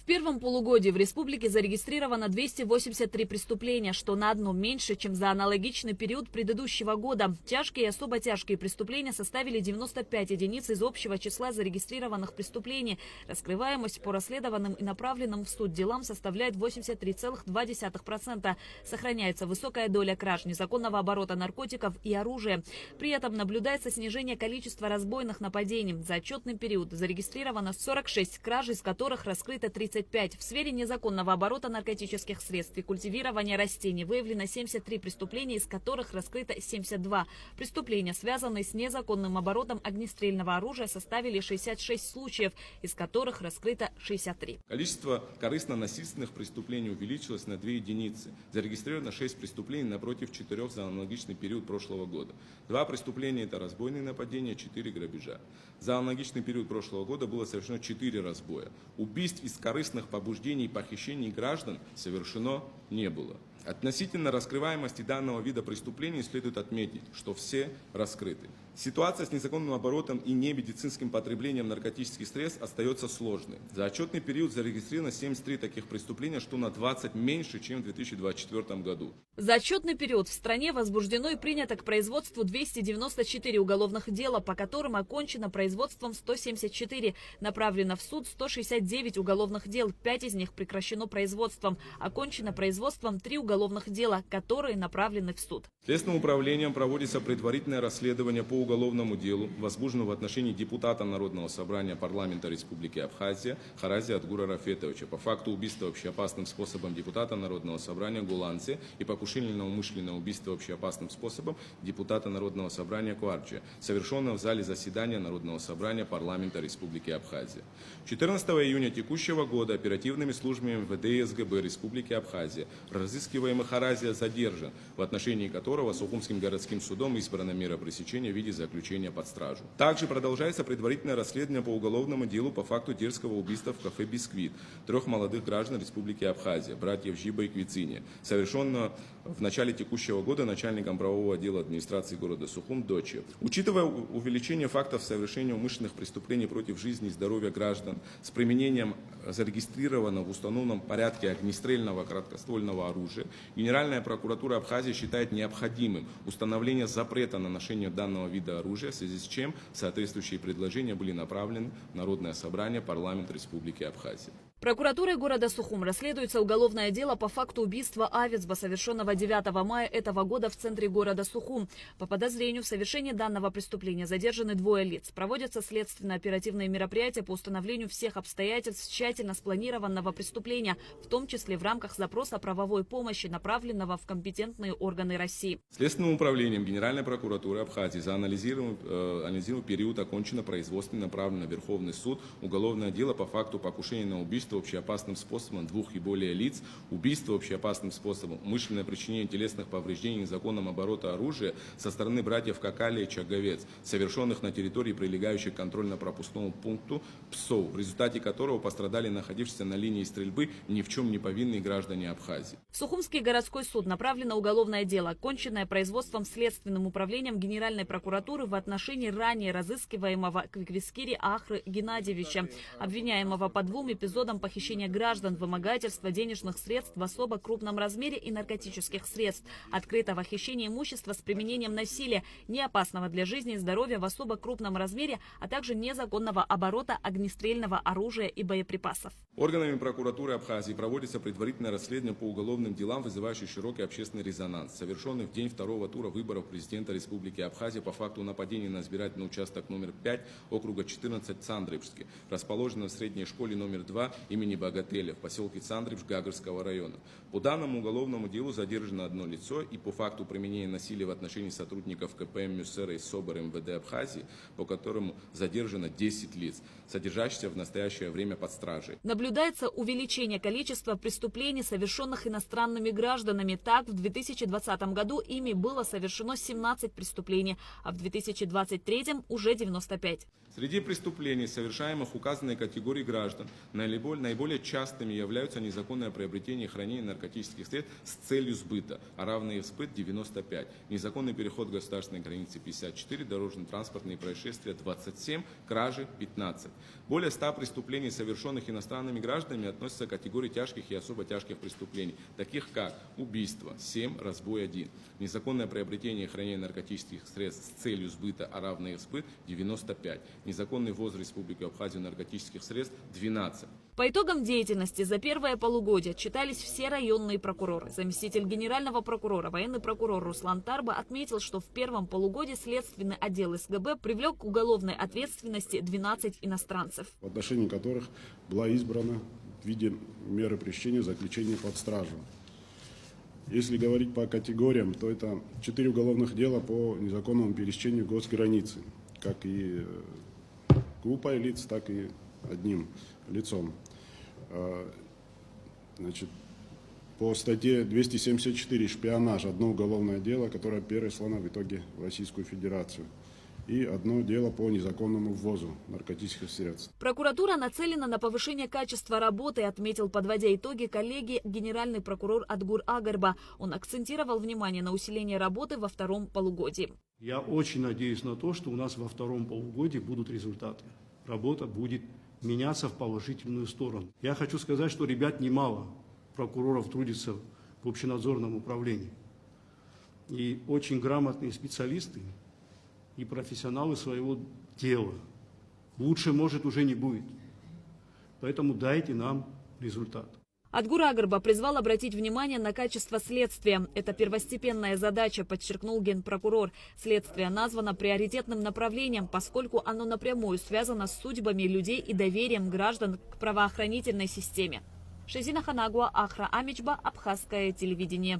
В первом полугодии в республике зарегистрировано 283 преступления, что на одно меньше, чем за аналогичный период предыдущего года. Тяжкие и особо тяжкие преступления составили 95 единиц из общего числа зарегистрированных преступлений. Раскрываемость по расследованным и направленным в суд делам составляет 83,2%. Сохраняется высокая доля краж, незаконного оборота наркотиков и оружия. При этом наблюдается снижение количества разбойных нападений. За отчетный период зарегистрировано 46 краж, из которых раскрыто 35. В сфере незаконного оборота наркотических средств и культивирования растений выявлено 73 преступления, из которых раскрыто 72. Преступления, связанные с незаконным оборотом огнестрельного оружия, составили 66 случаев, из которых раскрыто 63. Количество корыстно-насильственных преступлений увеличилось на 2 единицы. Зарегистрировано 6 преступлений напротив 4 за аналогичный период прошлого года. 2 преступления – это разбойные нападения, 4 грабежа. За аналогичный период прошлого года было совершено 4 разбоя. Убийств из корыстных побуждений и похищений граждан совершено не было. Относительно раскрываемости данного вида преступлений следует отметить, что все раскрыты. Ситуация с незаконным оборотом и немедицинским потреблением наркотических средств остается сложной. За отчетный период зарегистрировано 73 таких преступления, что на 20 меньше, чем в 2024 году. За отчетный период в стране возбуждено и принято к производству 294 уголовных дела, по которым окончено производством 174, направлено в суд 169 уголовных дел, 5 из них прекращено производством, окончено производством 3 уголовных дела, которые направлены в суд. Следственным управлением проводится предварительное расследование по уголовному делу, возбужденному в отношении депутата Народного собрания парламента Республики Абхазия Харази Атгура Рафетовича по факту убийства общеопасным способом депутата Народного собрания Гуланцы и покушения на умышленное убийство общеопасным способом депутата Народного собрания Куарджи, совершенного в зале заседания Народного собрания парламента Республики Абхазия. 14 июня текущего года оперативными службами МВД и СГБ Республики Абхазия разыскиваемый Харазия задержан, в отношении которого Сухумским городским судом избрана мера пресечения в виде заключения под стражу. Также продолжается предварительное расследование по уголовному делу по факту дерзкого убийства в кафе «Бисквит» 3 молодых граждан Республики Абхазия, братьев Жиба и Квицине, совершенного в начале текущего года начальником правового отдела администрации города Сухум Дочи. Учитывая увеличение фактов совершения умышленных преступлений против жизни и здоровья граждан с применением зарегистрированного в установленном порядке огнестрельного короткоствольного оружия, Генеральная прокуратура Абхазии считает необходимым установление запрета на ношение данного вида оружия, в связи с чем соответствующие предложения были направлены в Народное собрание парламента Республики Абхазия. Прокуратурой города Сухум расследуется уголовное дело по факту убийства Авицба, совершенного 9 мая этого года в центре города Сухум. По подозрению в совершении данного преступления задержаны 2 лиц. Проводятся следственно-оперативные мероприятия по установлению всех обстоятельств тщательно спланированного преступления, в том числе в рамках запроса правовой помощи, направленного в компетентные органы России. Следственным управлением Генеральной прокуратуры Абхазии за анализируемый период окончено производство и направлено в Верховный суд уголовное дело по факту покушения на убийство общеопасным способом 2 и более лиц, убийство общеопасным способом, умышленное причинение телесных повреждений незаконным оборота оружия со стороны братьев Какали и Чаговец, совершенных на территории, прилегающей к контрольно-пропускному пункту ПСО, в результате которого пострадали находившиеся на линии стрельбы ни в чем не повинные граждане Абхазии. В Сухумский городской суд направлено уголовное дело, оконченное производством Следственным управлением Генеральной прокуратуры в отношении ранее разыскиваемого Квиквискири Ахры Геннадьевича, обвиняемого по 2 эпизодам похищения граждан, вымогательства денежных средств в особо крупном размере и наркотических средств, открытого хищения имущества с применением насилия, неопасного для жизни и здоровья в особо крупном размере, а также незаконного оборота огнестрельного оружия и боеприпасов. Органами прокуратуры Абхазии проводится предварительное расследование по уголовным делам, вызывающим широкий общественный резонанс, совершенный в день 2-го тура выборов президента Республики Абхазия по факту нападения на избирательный участок номер 5 округа 14 Цандрыбский, расположенный в средней школе номер 2 имени Богателя в поселке Цандрыбж Гагарского района. По данному уголовному делу задержано 1 лицо, и по факту применения насилия в отношении сотрудников КПМ Мюссера и СОБР МВД Абхазии, по которому задержано 10 лиц, содержащихся в настоящее время под стражей. Наблюдается увеличение количества преступлений, совершенных иностранными гражданами. Так, в 2020 году ими было совершено 17 преступлений, а в 2023 уже 95. Среди преступлений, совершаемых указанной категории граждан, наиболее частыми являются незаконное приобретение и хранение наркотических средств с целью сбыта, а равный их сбыт 95, незаконный переход государственной границы 54, дорожно-транспортные происшествия 27, кражи 15. Более 100 преступлений, совершенных иностранными гражданами, относятся к категории тяжких и особо тяжких преступлений, таких как убийство 7, разбой 1, незаконное приобретение и хранение наркотических средств с целью сбыта, а равный их сбыт 95, незаконный ввоз в Республику Абхазию наркотических средств 12. По итогам деятельности за первое полугодие отчитались все районные прокуроры. Заместитель генерального прокурора, военный прокурор Руслан Тарба отметил, что в первом полугодии следственный отдел СГБ привлек к уголовной ответственности 12 иностранцев, в отношении которых была избрана в виде меры пресечения заключение под стражу. Если говорить по категориям, то это 4 уголовных дела по незаконному пересечению госграницы, как и группой лиц, так и одним лицом. Значит, по статье 274 «Шпионаж» одно уголовное дело, которое переслано в итоге в Российскую Федерацию. И одно дело по незаконному ввозу наркотических средств. Прокуратура нацелена на повышение качества работы, отметил, подводя итоги, коллеги, генеральный прокурор Адгур Агарба. Он акцентировал внимание на усиление работы во втором полугодии. Я очень надеюсь на то, что у нас во втором полугодии будут результаты. Работа будет меняться в положительную сторону. Я хочу сказать, что ребят немало, прокуроров трудится в общенадзорном управлении. И очень грамотные специалисты и профессионалы своего дела. Лучше, может, уже не будет. Поэтому дайте нам результат. Адгур Агарба призвал обратить внимание на качество следствия. Это первостепенная задача, подчеркнул генпрокурор. Следствие названо приоритетным направлением, поскольку оно напрямую связано с судьбами людей и доверием граждан к правоохранительной системе. Шезина Ханагуа, Ахра Амичба, Абхазское телевидение.